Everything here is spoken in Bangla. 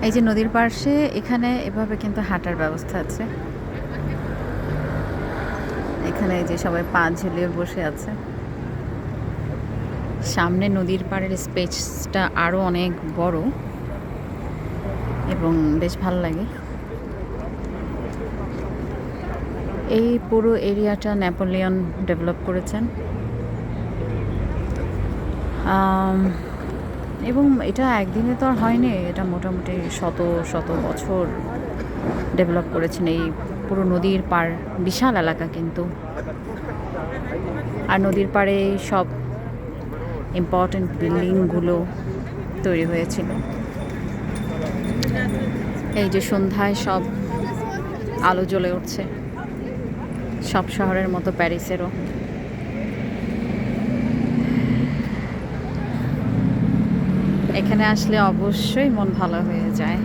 এই যে নদীর পাশে এখানে এভাবে কিন্তু হাঁটার ব্যবস্থা আছে। এখানে এই যে সবাই পা ঝুলিয়ে বসে আছে। সামনে নদীর পাড়ের স্পেসটা আরও অনেক বড় এবং বেশ ভালো লাগে। এই পুরো এরিয়াটা নেপোলিয়ন ডেভেলপ করেছেন এবং এটা একদিনে তো আর হয়নি, এটা মোটামুটি শত শত বছর ডেভেলপ করেছেন। এই পুরো নদীর পাড় বিশাল এলাকা কিন্তু, আর নদীর পাড়ে সব ইম্পর্টেন্ট বিল্ডিংগুলো তৈরি হয়েছিল। এই যে সন্ধ্যায় সব আলো জ্বলে উঠছে, সব শহরের মতো প্যারিসেরও। এখানে আসলে অবশ্যই মন ভালো হয়ে যায়।